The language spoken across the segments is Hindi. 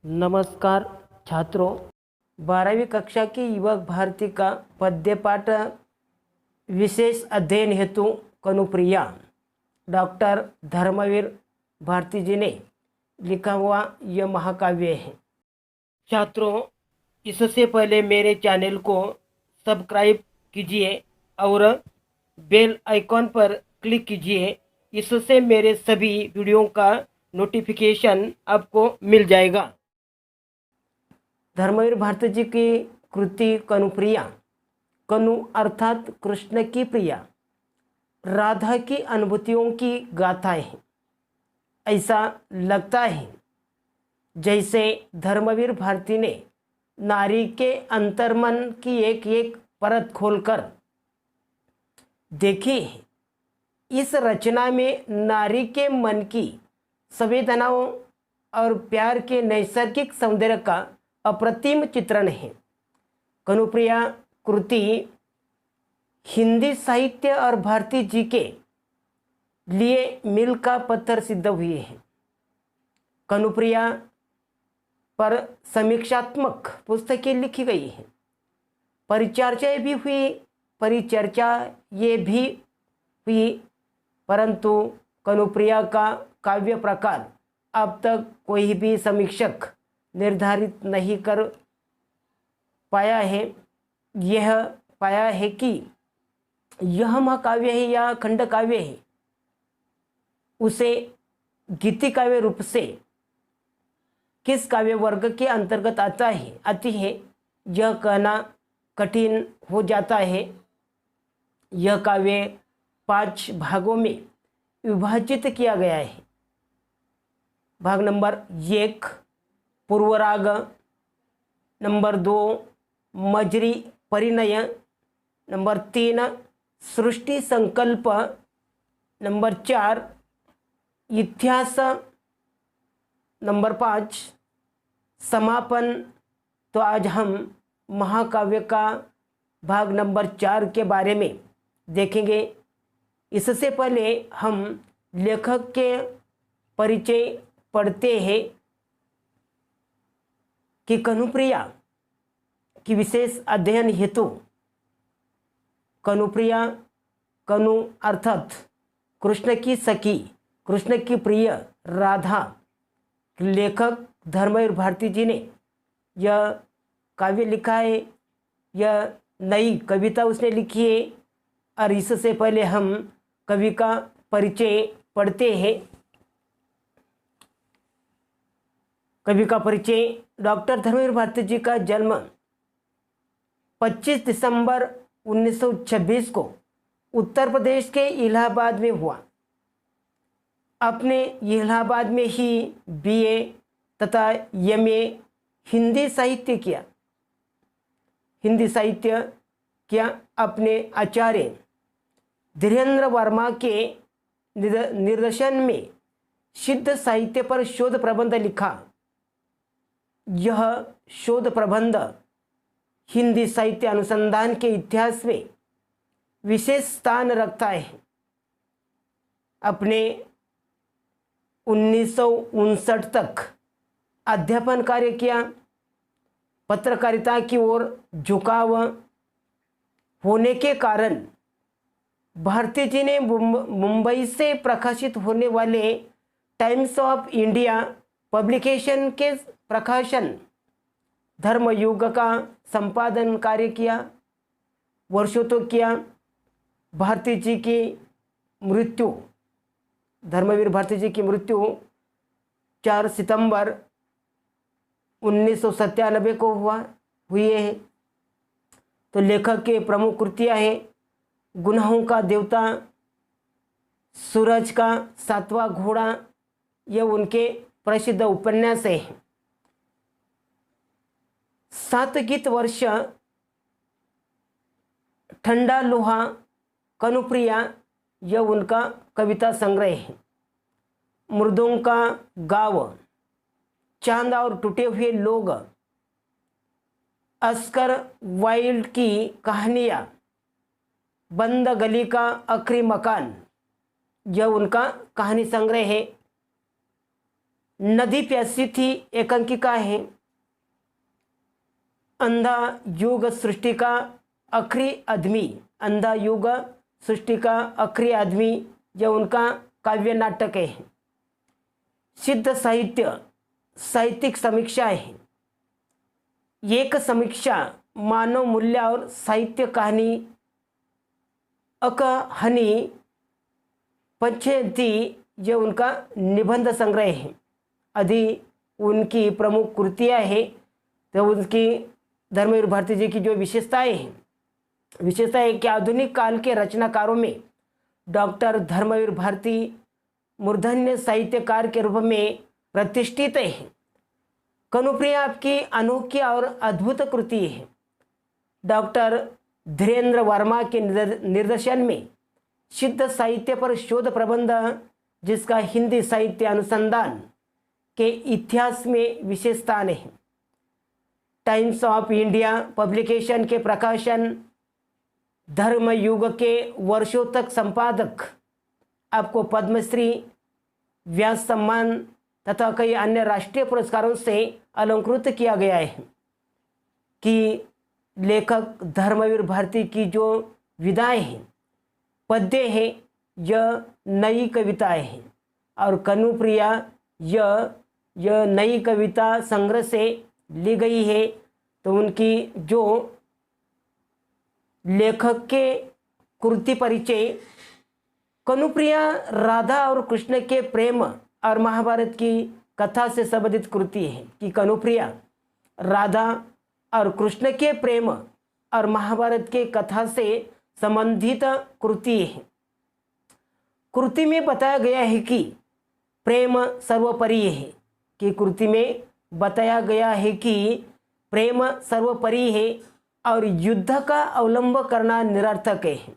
नमस्कार छात्रों, 12वीं कक्षा की युवक भारती का पद्य पाठ विशेष अध्ययन हेतु कनुप्रिया डॉक्टर धर्मवीर भारती जी ने लिखा हुआ यह महाकाव्य है। छात्रों, इससे पहले मेरे चैनल को सब्सक्राइब कीजिए और बेल आइकॉन पर क्लिक कीजिए। इससे मेरे सभी वीडियो का नोटिफिकेशन आपको मिल जाएगा। धर्मवीर भारती जी की कृति कनुप्रिया। कनु अर्थात कृष्ण की प्रिया, राधा की अनुभूतियों की गाथाएं हैं। ऐसा लगता है जैसे धर्मवीर भारती ने नारी के अंतर्मन की एक एक परत खोलकर देखी है। इस रचना में नारी के मन की संवेदनाओं और प्यार के नैसर्गिक सौंदर्य का अप्रतिम चित्रण है। कनुप्रिया कृति हिंदी साहित्य और भारती जी के लिए मील का पत्थर सिद्ध हुई है। कनुप्रिया पर समीक्षात्मक पुस्तकें लिखी गई हैं, परिचर्चाएं भी हुई, परिचर्चा ये भी हुई, परंतु कनुप्रिया का काव्य प्रकार अब तक कोई भी समीक्षक निर्धारित नहीं कर पाया है। यह पाया है कि यह महाकाव्य है या खंड काव्य है, उसे गीति काव्य रूप से किस काव्य वर्ग के अंतर्गत आती है यह कहना कठिन हो जाता है। यह काव्य 5 भागों में विभाजित किया गया है। भाग नंबर 1 पूर्वराग, नंबर 2 मजरी परिणय, नंबर 3 सृष्टि संकल्प, नंबर 4 इतिहास, नंबर 5 समापन। तो आज हम महाकाव्य का भाग नंबर 4 के बारे में देखेंगे। इससे पहले हम लेखक के परिचय पढ़ते हैं कि कनुप्रिया की विशेष अध्ययन हेतु कनुप्रिया, कनु अर्थात कृष्ण की सखी, कृष्ण की प्रिय राधा, लेखक धर्मवीर भारती जी ने यह काव्य लिखा है। यह नई कविता उसने लिखी है और इससे पहले हम कवि का परिचय पढ़ते हैं। कवि का परिचय। डॉक्टर धर्मवीर भारती जी का जन्म 25 दिसंबर 1926 को उत्तर प्रदेश के इलाहाबाद में हुआ। अपने इलाहाबाद में ही बीए तथा एमए हिंदी साहित्य किया। अपने आचार्य धीरेन्द्र वर्मा के निर्देशन में सिद्ध साहित्य पर शोध प्रबंध लिखा। यह शोध प्रबंध हिंदी साहित्य अनुसंधान के इतिहास में विशेष स्थान रखता है। अपने 1959 तक अध्यापन कार्य किया। पत्रकारिता की ओर झुकाव होने के कारण भारती जी ने मुंबई से प्रकाशित होने वाले टाइम्स ऑफ इंडिया पब्लिकेशन के प्रकाशन धर्मयुग का संपादन कार्य किया, वर्षों तो किया। भारती जी की मृत्यु, धर्मवीर भारती जी की मृत्यु 4 सितंबर 1997 को हुई है। तो लेखक के प्रमुख कृतियाँ हैं गुनाहों का देवता, सूरज का 7वां घोड़ा, यह उनके प्रसिद्ध उपन्यास है। 7 गीत वर्ष, ठंडा लोहा, कनुप्रिया, यह उनका कविता संग्रह है। मुर्दों का गाँव, चांद और टूटे हुए लोग, अस्कर वाइल्ड की कहानियाँ, बंद गली का आखिरी मकान, यह उनका कहानी संग्रह है। नदी प्यासी थी एकांकिका है। अंधा युग सृष्टि का आखिरी आदमी, अंधा युग सृष्टि का आखिरी आदमी, यह उनका काव्य नाटक है। सिद्ध साहित्य साहित्यिक समीक्षा है। एक समीक्षा मानव मूल्य और साहित्य कहानी अकहानी पंचयती, यह उनका निबंध संग्रह है। आदि उनकी प्रमुख कृतियाँ हैं। तो उनकी धर्मवीर भारती जी की जो विशेषताएं हैं, विशेषता है कि आधुनिक काल के रचनाकारों में डॉक्टर धर्मवीर भारती मूर्धन्य साहित्यकार के रूप में प्रतिष्ठित है। कनुप्रिया आपकी अनोखी और अद्भुत कृति है। डॉक्टर धीरेन्द्र वर्मा के निर्देशन में सिद्ध साहित्य पर शोध प्रबंध, जिसका हिंदी साहित्य अनुसंधान के इतिहास में विशेष स्थान है। टाइम्स ऑफ इंडिया पब्लिकेशन के प्रकाशन, धर्मयुग के वर्षों तक संपादक, आपको पद्मश्री, व्यास सम्मान तथा कई अन्य राष्ट्रीय पुरस्कारों से अलंकृत किया गया है। कि लेखक धर्मवीर भारती की जो विधाएं हैं, पद्य है, यह नई कविताएं हैं। और कनुप्रिया यह नई कविता संग्रह से ली गई है। तो उनकी जो लेखक के कृति परिचय, कनुप्रिया राधा और कृष्ण के प्रेम और महाभारत की कथा से संबंधित कृति है। कि कनुप्रिया राधा और कृष्ण के प्रेम और महाभारत के कथा से संबंधित कृति है। कृति में बताया गया है कि प्रेम सर्वोपरि है। कि कृति में बताया गया है कि प्रेम सर्वोपरि है और युद्ध का अवलंब करना निरर्थक है।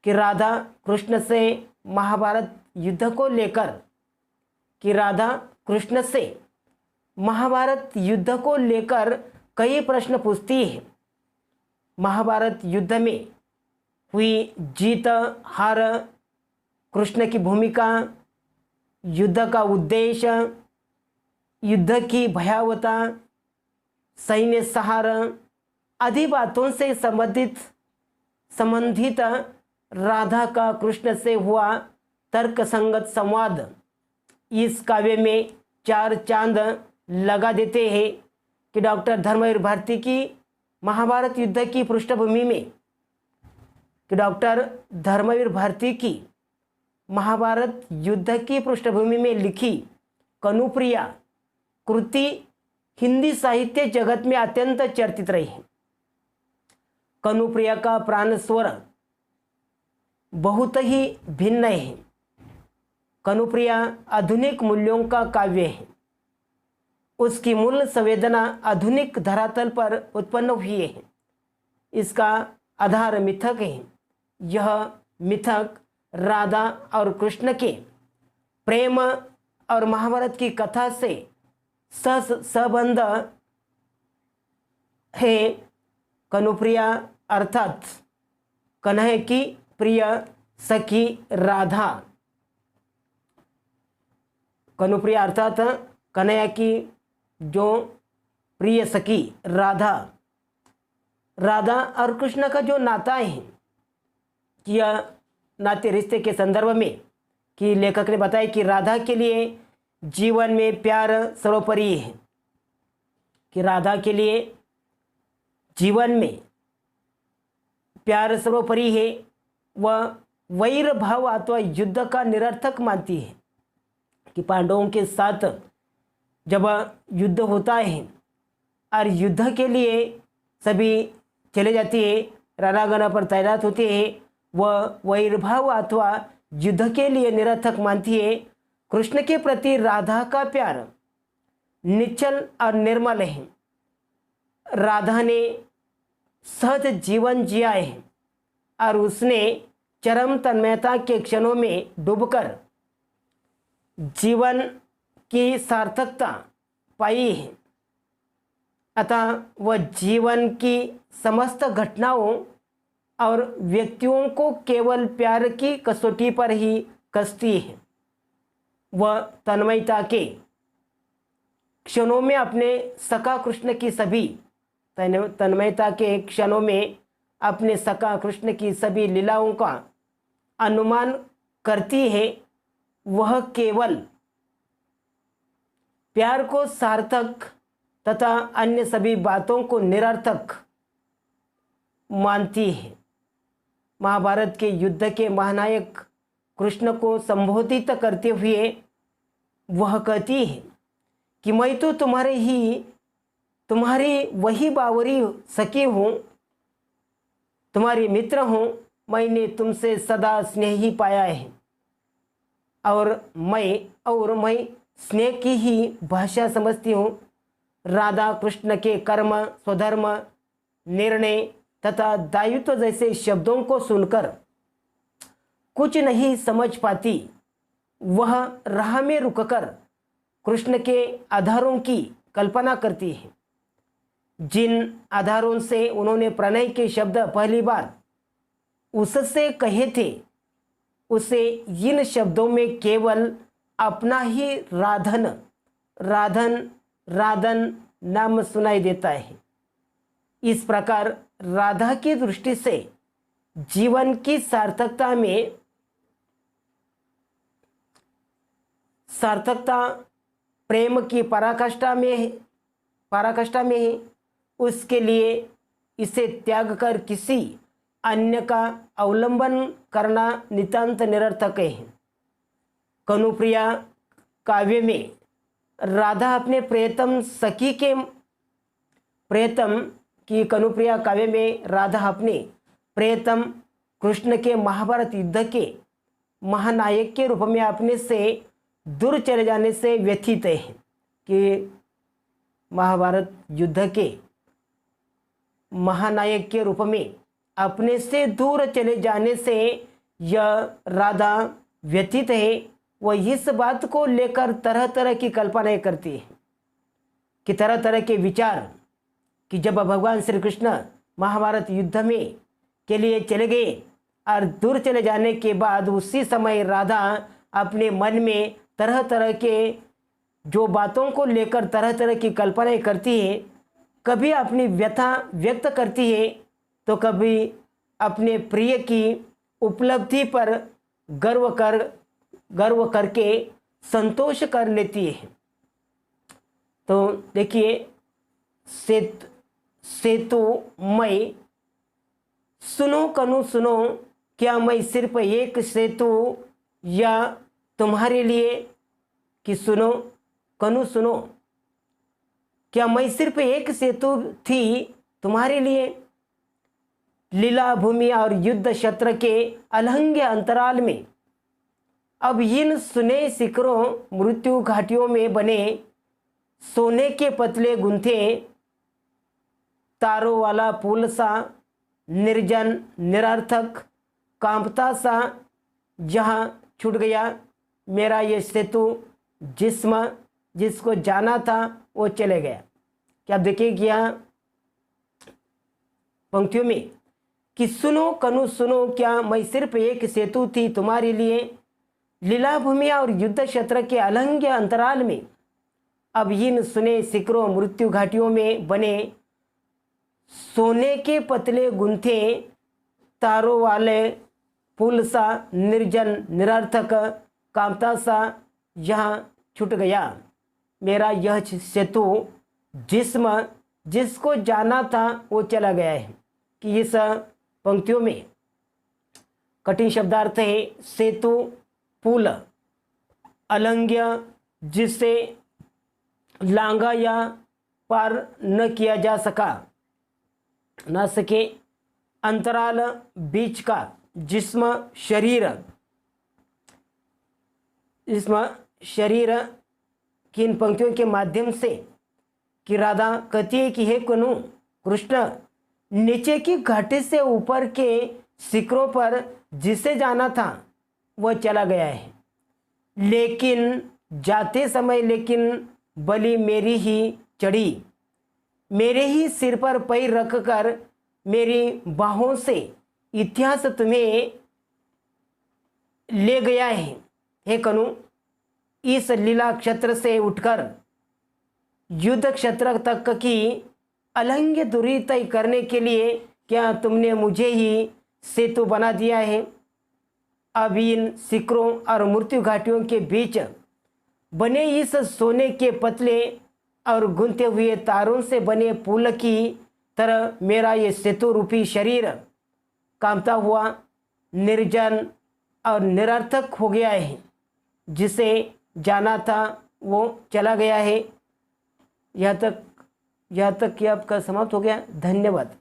कि राधा कृष्ण से महाभारत युद्ध को लेकर, कि राधा कृष्ण से महाभारत युद्ध को लेकर कई प्रश्न पूछती है। महाभारत युद्ध में हुई जीत हार, कृष्ण की भूमिका, युद्ध का उद्देश्य, युद्ध की भयावहता, सैन्य सहार आदि बातों से संबंधित राधा का कृष्ण से हुआ तर्कसंगत संवाद इस काव्य में चार चांद लगा देते हैं। कि डॉक्टर धर्मवीर भारती की महाभारत युद्ध की पृष्ठभूमि में, कि डॉक्टर धर्मवीर भारती की महाभारत युद्ध की पृष्ठभूमि में लिखी कनुप्रिया कृति हिंदी साहित्य जगत में अत्यंत चर्चित रही है। कनुप्रिया का प्राण स्वर बहुत ही भिन्न है। कनुप्रिया आधुनिक मूल्यों का काव्य है। उसकी मूल संवेदना आधुनिक धरातल पर उत्पन्न हुई है। इसका आधार मिथक है। यह मिथक राधा और कृष्ण के प्रेम और महाभारत की कथा से संबंध है। कनुप्रिया अर्थात कन्हैया की प्रिय सखी राधा। कनुप्रिया अर्थात कन्हैया की जो प्रिय सखी राधा, राधा और कृष्ण का जो नाता है, यह नाते रिश्ते के संदर्भ में कि लेखक ने बताया कि राधा के लिए जीवन में प्यार सर्वोपरि है। कि राधा के लिए जीवन में प्यार सर्वोपरि है। वह वैर भाव अथवा युद्ध का निरर्थक मानती है। कि पांडवों के साथ जब युद्ध होता है और युद्ध के लिए सभी चले जाती है, रणांगना पर तैनात होते हैं, वह वैरभाव अथवा युद्ध के लिए निरर्थक मानती है। कृष्ण के प्रति राधा का प्यार निश्चल और निर्मल है। राधा ने सहज जीवन जिया है और उसने चरम तन्मयता के क्षणों में डूबकर जीवन की सार्थकता पाई है। अतः वह जीवन की समस्त घटनाओं और व्यक्तियों को केवल प्यार की कसौटी पर ही कसती है। वह तन्मयता के क्षणों में अपने सखा कृष्ण की सभी तन्मयता के क्षणों में अपने सखा कृष्ण की सभी लीलाओं का अनुमान करती है, वह केवल प्यार को सार्थक तथा अन्य सभी बातों को निरर्थक मानती है। महाभारत के युद्ध के महानायक कृष्ण को संबोधित करते हुए वह कहती है कि मैं तो तुम्हारी वही बावरी सखी हूँ, तुम्हारी मित्र हूँ। मैंने तुमसे सदा स्नेह ही पाया है और मैं स्नेह की ही भाषा समझती हूँ। राधा कृष्ण के कर्म, स्वधर्म, निर्णय तथा दायित्व जैसे शब्दों को सुनकर कुछ नहीं समझ पाती। वह राह में रुककर कृष्ण के आधारों की कल्पना करती है, जिन आधारों से उन्होंने प्रणय के शब्द पहली बार उससे कहे थे, उसे इन शब्दों में केवल अपना ही राधन राधन राधन नाम सुनाई देता है। इस प्रकार राधा की दृष्टि से जीवन की सार्थकता प्रेम की पराकाष्ठा में है। उसके लिए इसे त्याग कर किसी अन्य का अवलंबन करना नितांत निरर्थक है। कनुप्रिया काव्य में राधा अपने प्रियतम कृष्ण के महाभारत युद्ध के महानायक के रूप में अपने से दूर चले जाने से व्यथित है कि महाभारत युद्ध के महानायक के रूप में अपने से दूर चले जाने से यह राधा व्यथित है। वह इस बात को लेकर तरह तरह की कल्पनाएं करती है कि तरह तरह के विचार कि जब भगवान श्री कृष्ण महाभारत युद्ध में के लिए चले गए और दूर चले जाने के बाद उसी समय राधा अपने मन में तरह तरह के जो बातों को लेकर तरह तरह की कल्पनाएं करती है। कभी अपनी व्यथा व्यक्त करती है तो कभी अपने प्रिय की उपलब्धि पर गर्व करके संतोष कर लेती है। तो देखिए, सेतु मैं सुनो कनु सुनो, क्या मैं सिर्फ एक सेतु या तुम्हारे लिए, कि सुनो कनु सुनो, क्या मैं सिर्फ एक सेतु थी तुम्हारे लिए। लीला भूमि और युद्ध क्षेत्र के अलहंग अंतराल में अब इन सुने शिखरों मृत्यु घाटियों में बने सोने के पतले गुंथे तारों वाला पुल सा निर्जन निरर्थक कांपता सा जहाँ छूट गया मेरा ये सेतु, जिसको जाना था वो चले गया। क्या देखिए यहाँ पंक्तियों में कि सुनो कनु सुनो, क्या मैं सिर्फ एक सेतु थी तुम्हारे लिए। लीला भूमि और युद्ध क्षेत्र के अलंग अंतराल में अब इन सुने शिखरों मृत्यु घाटियों में बने सोने के पतले गुंथे तारों वाले पुल सा निर्जन निरर्थक कांपता सा यहाँ छूट गया मेरा यह सेतु, जिसको जाना था वो चला गया है। कि इस पंक्तियों में कठिन शब्दार्थ है सेतु, पुल, अलंग्य जिसे लांगा या पार न किया जा सके, अंतराल बीच का जिस्म शरीर की इन पंक्तियों के माध्यम से कि राधा कहती है कि हे कनु कृष्ण, नीचे की घाटी से ऊपर के शिखरों पर जिसे जाना था वह चला गया है, लेकिन जाते समय बलि मेरी ही चढ़ी, मेरे ही सिर पर पैर रखकर मेरी बाहों से इतिहास तुम्हें ले गया है। हे कनु, इस लीला क्षेत्र से उठकर युद्ध क्षेत्र तक की अलंघ्य दूरी तय करने के लिए क्या तुमने मुझे ही सेतु बना दिया है? अब इन शिखरों और मृत्यु घाटियों के बीच बने इस सोने के पतले और गुंथे हुए तारों से बने पुल की तरह मेरा ये सेतु रूपी शरीर कांपता हुआ, निर्जन और निरर्थक हो गया है। जिसे जाना था वो चला गया है। यहाँ तक कि आपका समाप्त हो गया। धन्यवाद।